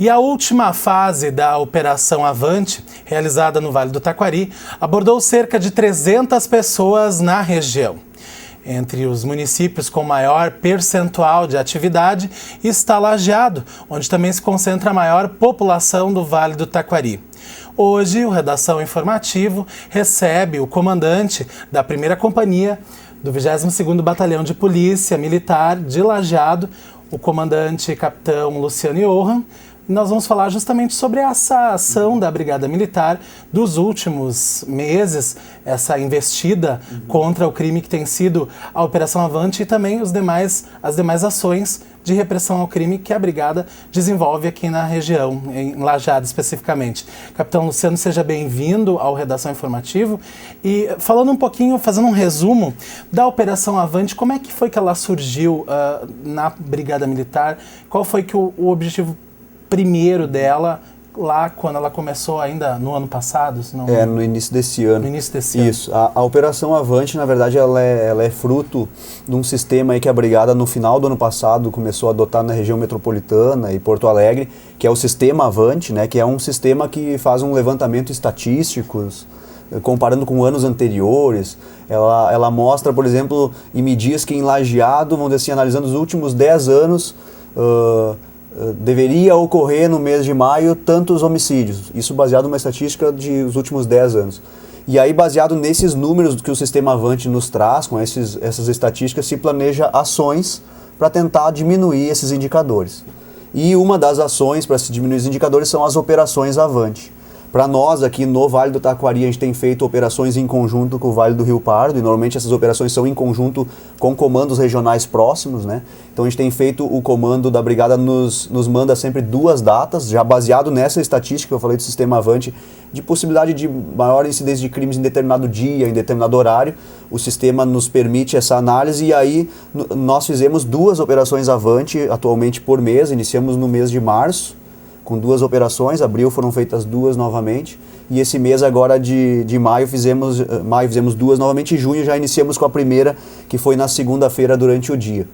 E a última fase da Operação Avante, realizada no Vale do Taquari, abordou cerca de 300 pessoas na região. Entre os municípios com maior percentual de atividade está Lajeado, onde também se concentra a maior população do Vale do Taquari. Hoje, o Redação Informativo recebe o comandante da 1ª Companhia do 22º Batalhão de Polícia Militar de Lajeado, o comandante capitão Luciano Johan. Nós vamos falar justamente sobre essa ação da Brigada Militar dos últimos meses, essa investida contra o crime que tem sido a Operação Avante e também as demais ações de repressão ao crime que a Brigada desenvolve aqui na região, em Lajeado especificamente. Capitão Luciano, seja bem-vindo ao Redação Informativo. E falando um pouquinho, fazendo um resumo da Operação Avante, como é que foi que ela surgiu na Brigada Militar? Qual foi que o objetivo primeiro dela, lá quando ela começou ainda no ano passado? No início desse ano. No início desse ano. Isso. A Operação Avante, na verdade, ela é fruto de um sistema aí que a Brigada, no final do ano passado, começou a adotar na região metropolitana e Porto Alegre, que é o Sistema Avante, né, que é um sistema que faz um levantamento estatístico, comparando com anos anteriores. Ela mostra, por exemplo, e me diz que em Lajeado, vamos dizer assim, analisando os últimos 10 anos, deveria ocorrer no mês de maio tantos homicídios. Isso baseado numa estatística dos últimos 10 anos. E aí, baseado nesses números que o Sistema Avante nos traz, com essas estatísticas, se planeja ações para tentar diminuir esses indicadores. E uma das ações para se diminuir os indicadores são as operações Avante. Para nós, aqui no Vale do Taquari, a gente tem feito operações em conjunto com o Vale do Rio Pardo, e normalmente essas operações são em conjunto com comandos regionais próximos, né? Então a gente tem feito, o comando da Brigada nos manda sempre 2 datas, já baseado nessa estatística que eu falei do Sistema Avante, de possibilidade de maior incidência de crimes em determinado dia, em determinado horário. O sistema nos permite essa análise, e aí nós fizemos 2 operações Avante atualmente por mês. Iniciamos no mês de março, com 2 operações, abril foram feitas 2 novamente, e esse mês agora de maio fizemos 2 novamente, e junho já iniciamos com a primeira, que foi na segunda-feira durante o dia.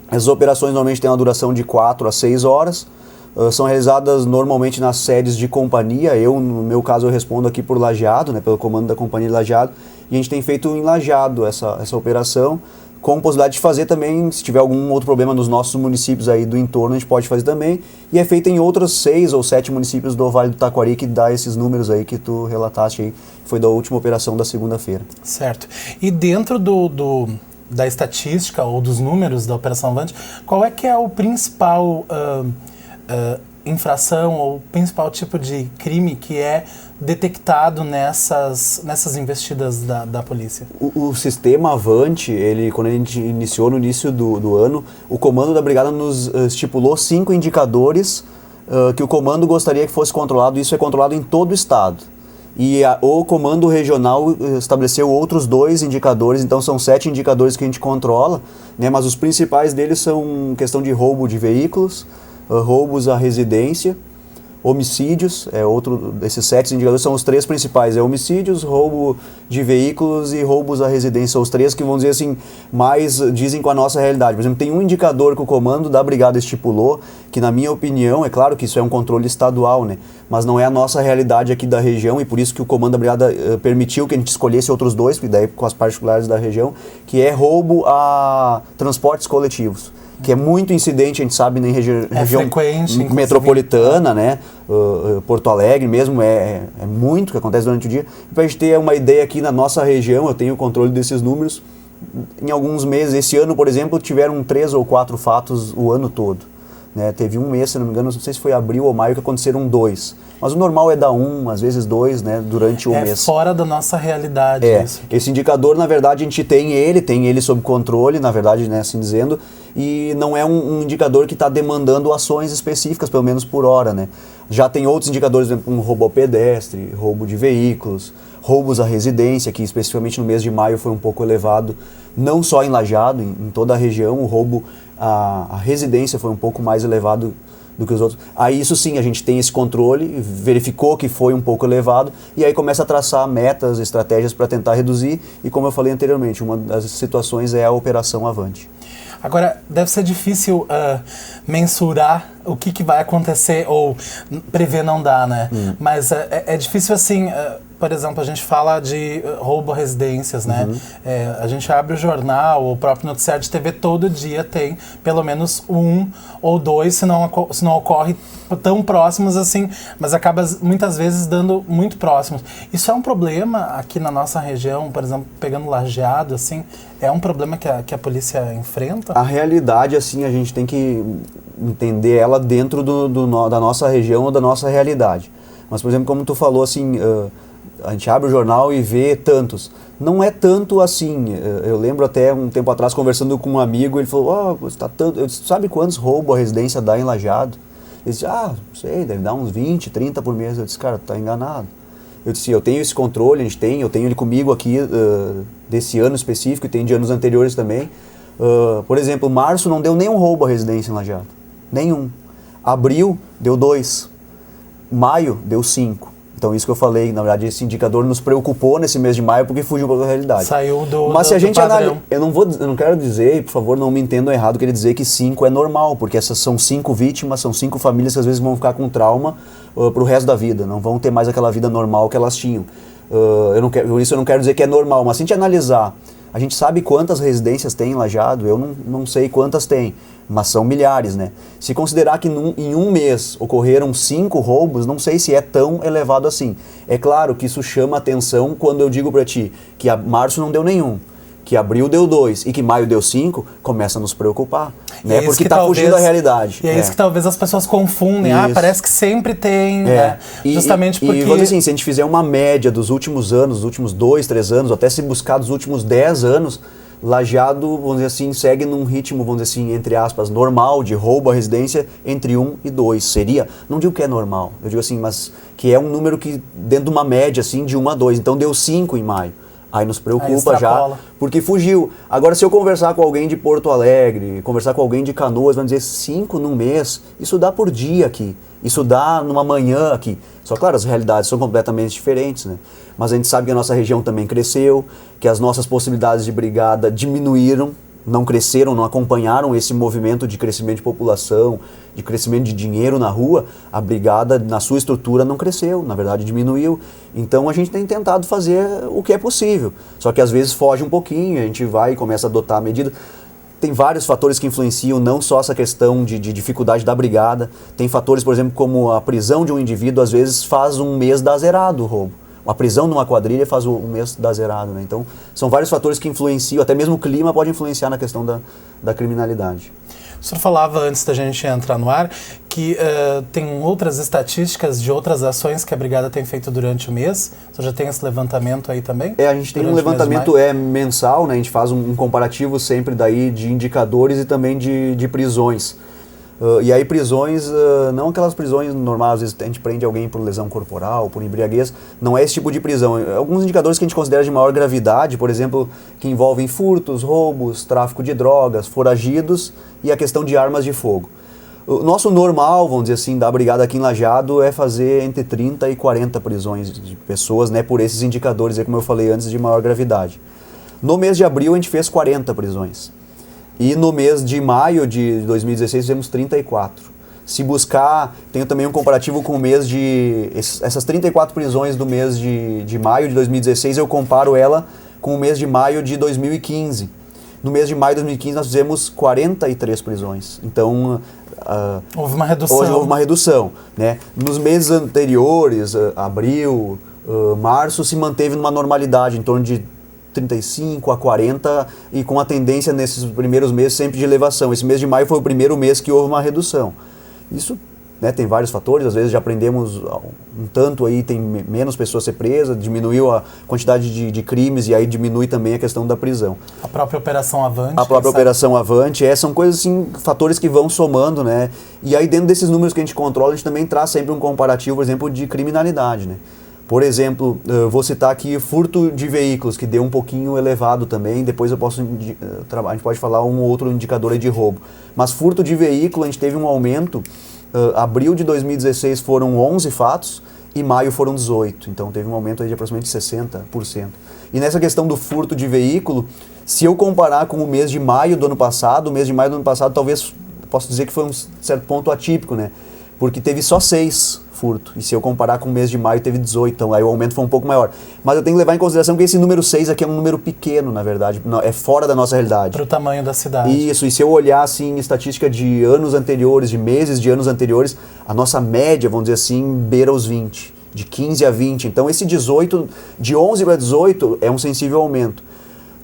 As operações normalmente têm uma duração de 4 a 6 horas, são realizadas normalmente nas sedes de companhia. No meu caso, eu respondo aqui por Lajeado, né, pelo comando da Companhia de Lajeado, e a gente tem feito em Lajeado essa operação, com possibilidade de fazer também, se tiver algum outro problema nos nossos municípios aí do entorno, a gente pode fazer também. E é feita em outros 6 ou 7 municípios do Vale do Taquari, que dá esses números aí que tu relataste aí, que foi da última operação da segunda-feira. Certo. E dentro da estatística ou dos números da Operação Avante, qual é que é o principal infração ou principal tipo de crime que é detectado nessas investidas da polícia? O Sistema Avante, quando a gente iniciou no início do ano, o comando da Brigada nos estipulou 5 indicadores que o comando gostaria que fosse controlado. Isso é controlado em todo o estado. E o comando regional estabeleceu outros 2 indicadores, então são 7 indicadores que a gente controla, né, mas os principais deles são questão de roubo de veículos, roubos à residência, homicídios. Outro desses 7 indicadores são os 3 principais: homicídios, roubo de veículos e roubos à residência. São os 3 que, vamos dizer assim, mais dizem com a nossa realidade. Por exemplo, tem um indicador que o comando da Brigada estipulou, que na minha opinião, é claro que isso é um controle estadual, né, mas não é a nossa realidade aqui da região, e por isso que o comando da Brigada permitiu que a gente escolhesse outros 2, porque daí com as particulares da região, que é roubo a transportes coletivos, que é muito incidente, a gente sabe, na região metropolitana, né? Porto Alegre mesmo, é muito que acontece durante o dia. Para a gente ter uma ideia, aqui na nossa região, eu tenho o controle desses números, em alguns meses, esse ano, por exemplo, tiveram 3 ou 4 fatos o ano todo, né? Teve um mês, se não me engano, não sei se foi abril ou maio, que aconteceram 2. Mas o normal é dar 1, às vezes 2, né, durante o mês. É fora da nossa realidade isso. Esse indicador, na verdade, a gente tem ele sob controle, na verdade, né, assim dizendo, e não é um indicador que está demandando ações específicas, pelo menos por hora, né. Já tem outros indicadores, por exemplo, um roubo ao pedestre, roubo de veículos, roubos à residência, que especificamente no mês de maio foi um pouco elevado, não só em Lajeado, em toda a região. O roubo à residência foi um pouco mais elevado do que os outros. Aí isso sim, a gente tem esse controle, verificou que foi um pouco elevado, e aí começa a traçar metas, estratégias para tentar reduzir, e como eu falei anteriormente, uma das situações é a Operação Avante. Agora, deve ser difícil mensurar o que vai acontecer, ou prever não dá, né? Mas é difícil assim, por exemplo, a gente fala de roubo a residências, né? A gente abre o jornal, o próprio noticiário de TV, todo dia tem pelo menos um ou dois, se não ocorre tão próximos assim, mas acaba muitas vezes dando muito próximos. Isso é um problema aqui na nossa região, por exemplo, pegando Lajeado, assim, é um problema que a polícia enfrenta? A realidade, assim, a gente tem que entender ela dentro da nossa região ou da nossa realidade. Mas, por exemplo, como tu falou, assim, a gente abre o jornal e vê tantos. Não é tanto assim. Eu lembro até um tempo atrás, conversando com um amigo, ele falou, tá tanto. Eu disse, sabe quantos roubos a residência dá em Lajeado? Ele disse, não sei, deve dar uns 20, 30 por mês. Eu disse, cara, tu tá enganado. Eu disse, eu tenho esse controle, eu tenho ele comigo aqui desse ano específico e tem de anos anteriores também. Por exemplo, março não deu nenhum roubo à residência em Lajeado. Nenhum. Abril deu 2. Maio deu 5. Então isso que eu falei, na verdade, esse indicador nos preocupou nesse mês de maio porque fugiu da realidade. Saiu do Mas se a gente padrão. eu não quero dizer, por favor, não me entendam errado, querer dizer que 5 é normal, porque essas são 5 vítimas, são 5 famílias que às vezes vão ficar com trauma pro resto da vida, não vão ter mais aquela vida normal que elas tinham. Por isso eu não quero dizer que é normal, mas se a gente analisar, a gente sabe quantas residências tem em Lajeado, eu não sei quantas tem, mas são milhares, né? Se considerar que em um mês ocorreram 5 roubos, não sei se é tão elevado assim. É claro que isso chama atenção quando eu digo para ti que março não deu nenhum, que abril deu 2 e que maio deu 5, começa a nos preocupar, né? Porque está fugindo da realidade. E é isso que talvez as pessoas confundem. Isso. Parece que sempre tem, né? Justamente porque... E vou dizer assim, se a gente fizer uma média dos últimos anos, dos últimos 2, 3 anos, até se buscar dos últimos 10 anos, Lajeado, vamos dizer assim, segue num ritmo, vamos dizer assim, entre aspas, normal, de roubo à residência, entre 1 e 2. Seria, não digo que é normal, eu digo assim, mas que é um número que, dentro de uma média, assim, de 1 a 2. Então deu 5 em maio. Aí nos preocupa já, porque fugiu. Agora, se eu conversar com alguém de Porto Alegre, conversar com alguém de Canoas, vão dizer 5 num mês, isso dá por dia aqui, isso dá numa manhã aqui. Só claro, as realidades são completamente diferentes, né? Mas a gente sabe que a nossa região também cresceu, que as nossas possibilidades de brigada diminuíram, não cresceram, não acompanharam esse movimento de crescimento de população, de crescimento de dinheiro na rua. A brigada, na sua estrutura, não cresceu, na verdade diminuiu. Então a gente tem tentado fazer o que é possível, só que às vezes foge um pouquinho, a gente vai e começa a adotar medidas. Tem vários fatores que influenciam, não só essa questão de dificuldade da brigada. Tem fatores, por exemplo, como a prisão de um indivíduo, às vezes faz um mês dar zerado o roubo. Uma prisão numa quadrilha faz um mês dar zerado, né? Então, são vários fatores que influenciam, até mesmo o clima pode influenciar na questão da criminalidade. O senhor falava, antes da gente entrar no ar, que tem outras estatísticas de outras ações que a Brigada tem feito durante o mês. O senhor já tem esse levantamento aí também? A gente tem um levantamento mensal, né? A gente faz um comparativo sempre daí de indicadores e também de prisões. E aí prisões, não aquelas prisões normais, às vezes a gente prende alguém por lesão corporal, por embriaguez, não é esse tipo de prisão. Alguns indicadores que a gente considera de maior gravidade, por exemplo, que envolvem furtos, roubos, tráfico de drogas, foragidos e a questão de armas de fogo. O nosso normal, vamos dizer assim, da brigada aqui em Lajeado é fazer entre 30 e 40 prisões de pessoas, né, por esses indicadores, como eu falei antes, de maior gravidade. No mês de abril a gente fez 40 prisões. E no mês de maio de 2016 fizemos 34. Se buscar, tenho também um comparativo com o mês de... Essas 34 prisões do mês de maio de 2016, eu comparo ela com o mês de maio de 2015. No mês de maio de 2015 nós fizemos 43 prisões. Então... houve uma redução. Hoje houve uma redução, né? Nos meses anteriores, abril, março, se manteve numa normalidade, em torno de 35 a 40 e com a tendência nesses primeiros meses sempre de elevação. Esse mês de maio foi o primeiro mês que houve uma redução. Isso, né, tem vários fatores, às vezes já aprendemos um tanto aí, tem menos pessoas a ser presas, diminuiu a quantidade de crimes e aí diminui também a questão da prisão. A própria Operação Avante. A própria Operação Avante, são coisas assim, fatores que vão somando, né? E aí dentro desses números que a gente controla, a gente também traz sempre um comparativo, por exemplo, de criminalidade, né? Por exemplo, vou citar aqui furto de veículos, que deu um pouquinho elevado também, depois a gente pode falar um outro indicador aí de roubo. Mas furto de veículo, a gente teve um aumento, abril de 2016 foram 11 fatos e maio foram 18, então teve um aumento aí de aproximadamente 60%. E nessa questão do furto de veículo, Se eu comparar com o mês de maio do ano passado, talvez posso dizer que foi um certo ponto atípico, né? Porque teve só 6 furtos. E se eu comparar com o mês de maio, teve 18. Então aí o aumento foi um pouco maior. Mas eu tenho que levar em consideração que esse número 6 aqui é um número pequeno, na verdade. É fora da nossa realidade. Para o tamanho da cidade. Isso. E se eu olhar assim, estatística de anos anteriores, de meses de anos anteriores, a nossa média, vamos dizer assim, beira os 20. De 15 a 20. Então esse 18, de 11 para 18, é um sensível aumento.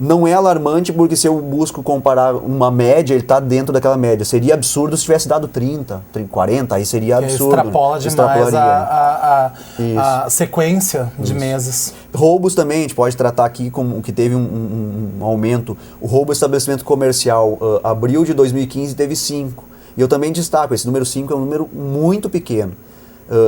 Não é alarmante porque se eu busco comparar uma média, ele está dentro daquela média. Seria absurdo se tivesse dado 30, 40, aí seria absurdo. Extrapola demais a sequência de meses. Roubos também, a gente pode tratar aqui como que teve um aumento. O roubo estabelecimento comercial, abril de 2015 teve 5. E eu também destaco, esse número 5 é um número muito pequeno.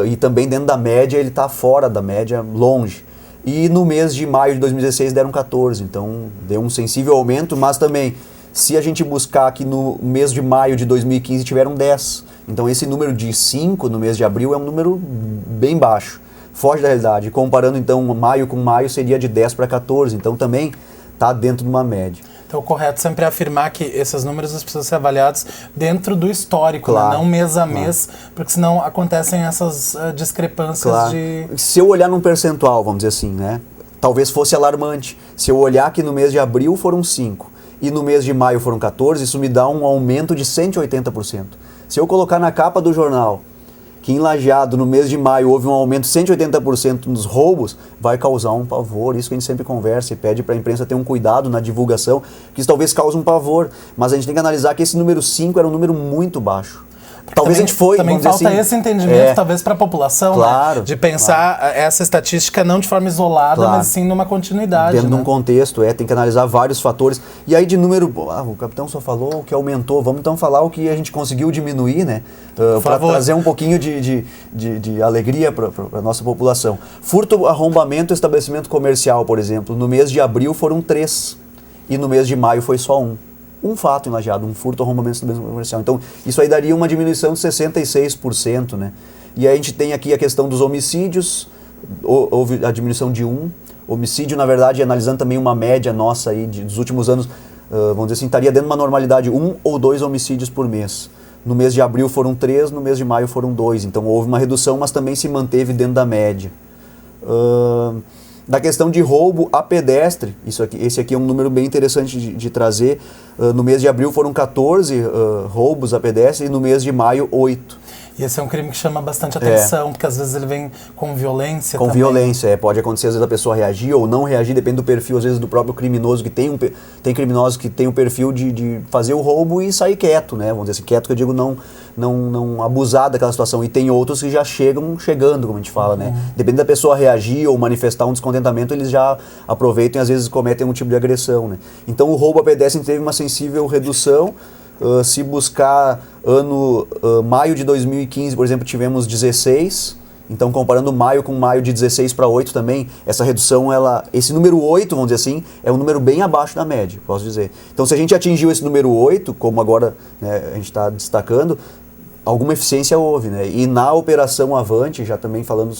E também dentro da média, ele está fora da média, longe. E no mês de maio de 2016 deram 14, então deu um sensível aumento, mas também, se a gente buscar aqui no mês de maio de 2015 tiveram 10. Então esse número de 5 no mês de abril é um número bem baixo, foge da realidade. Comparando então maio com maio seria de 10 para 14, então também está dentro de uma média. Então, o correto sempre é afirmar que esses números precisam ser avaliados dentro do histórico, claro, né? Não mês a mês, porque senão acontecem essas discrepâncias de... Se eu olhar num percentual, vamos dizer assim, né? Talvez fosse alarmante. Se eu olhar que no mês de abril foram 5 e no mês de maio foram 14, isso me dá um aumento de 180%. Se eu colocar na capa do jornal que em Lajeado, no mês de maio, houve um aumento de 180% nos roubos, vai causar um pavor. Isso que a gente sempre conversa e pede para a imprensa ter um cuidado na divulgação, que isso talvez cause um pavor. Mas a gente tem que analisar que esse número 5 era um número muito baixo. Porque talvez também, a gente foi... Também falta assim, esse entendimento, talvez, para a população, claro, né? De pensar essa estatística não de forma isolada, mas sim numa continuidade. Dentro né? de um contexto, tem que analisar vários fatores. E aí de número... o capitão só falou o que aumentou, vamos então falar o que a gente conseguiu diminuir, né? Para trazer um pouquinho de alegria para a nossa população. Furto, arrombamento, estabelecimento comercial, por exemplo, no mês de abril foram 3 e no mês de maio foi só 1. Um fato em Lajeado, um furto, arrombamento, estabelecimento comercial. Então, isso aí daria uma diminuição de 66%, né? E aí a gente tem aqui a questão dos homicídios, houve a diminuição de 1. Homicídio, na verdade, analisando também uma média nossa aí dos últimos anos, vamos dizer assim, estaria dentro de uma normalidade 1 ou 2 homicídios por mês. No mês de abril foram 3, no mês de maio foram 2. Então, houve uma redução, mas também se manteve dentro da média. Da questão de roubo a pedestre, esse aqui é um número bem interessante de trazer. No mês de abril foram 14 roubos a pedestre e no mês de maio 8. E esse é um crime que chama bastante atenção, porque às vezes ele vem com violência com também. Violência, pode acontecer às vezes a pessoa reagir ou não reagir, depende do perfil, às vezes do próprio criminoso, que tem criminosos que tem o perfil de fazer o roubo e sair quieto, né? Vamos dizer assim, quieto que eu digo não abusar daquela situação. E tem outros que já chegando, como a gente fala, né? Depende da pessoa reagir ou manifestar um descontentamento, eles já aproveitam e às vezes cometem um tipo de agressão, né? Então o roubo a pedestre teve uma sensível redução. Se buscar maio de 2015, por exemplo, tivemos 16. Então, comparando maio com maio de 16 para 8 também, essa redução, esse número 8, vamos dizer assim, é um número bem abaixo da média, posso dizer. Então, se a gente atingiu esse número 8, como agora, né, a gente está destacando, alguma eficiência houve, né? E na Operação Avante, já também falando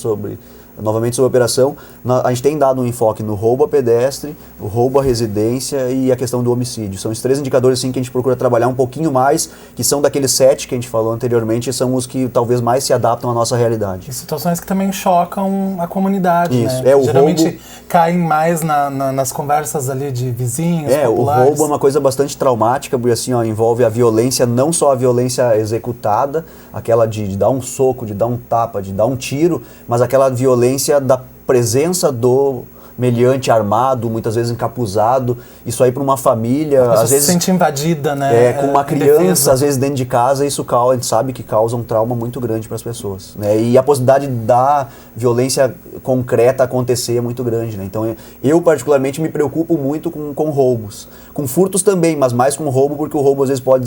novamente sobre a operação, a gente tem dado um enfoque no roubo a pedestre, o roubo à residência e a questão do homicídio. São os 3 indicadores assim, que a gente procura trabalhar um pouquinho mais, que são daqueles 7 que a gente falou anteriormente, são os que talvez mais se adaptam à nossa realidade. E situações que também chocam a comunidade, isso, né? Geralmente roubo... caem mais nas conversas ali de vizinhos, populares. O roubo é uma coisa bastante traumática, porque assim, envolve a violência, não só a violência executada, aquela de dar um soco, de dar um tapa, de dar um tiro, mas aquela violência da presença do meliante armado, muitas vezes encapuzado, isso aí para uma família, às vezes se sente invadida, né? Com uma criança, às vezes dentro de casa, a gente sabe que causa um trauma muito grande para as pessoas, né? E a possibilidade da violência concreta acontecer é muito grande, né? Então eu particularmente me preocupo muito com roubos, com furtos também, mas mais com roubo, porque o roubo às vezes pode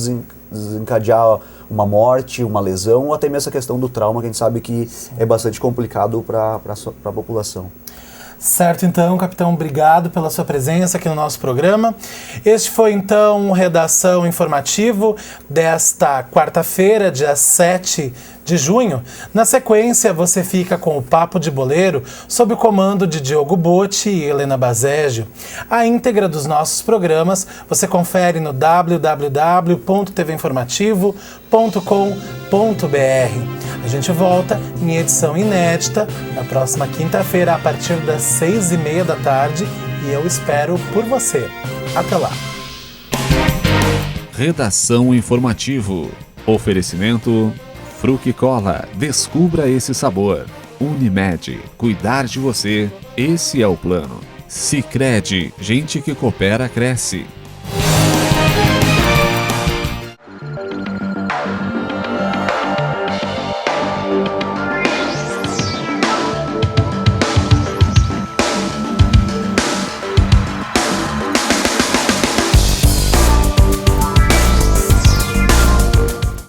desencadear uma morte, uma lesão, ou até mesmo essa questão do trauma, que a gente sabe que é bastante complicado para a população. Certo, então, capitão, obrigado pela sua presença aqui no nosso programa. Este foi, então, o Redação Informativo desta quarta-feira, dia 7 de junho. Na sequência, você fica com o Papo de Boleiro, sob o comando de Diogo Botti e Helena Bazégio. A íntegra dos nossos programas você confere no www.tvinformativo.com.br. A gente volta em edição inédita na próxima quinta-feira, a partir das 6h30 da tarde, e eu espero por você. Até lá. Redação Informativo. Oferecimento Fruc-Cola. Descubra esse sabor. Unimed. Cuidar de você. Esse é o plano. Sicredi. Gente que coopera, cresce.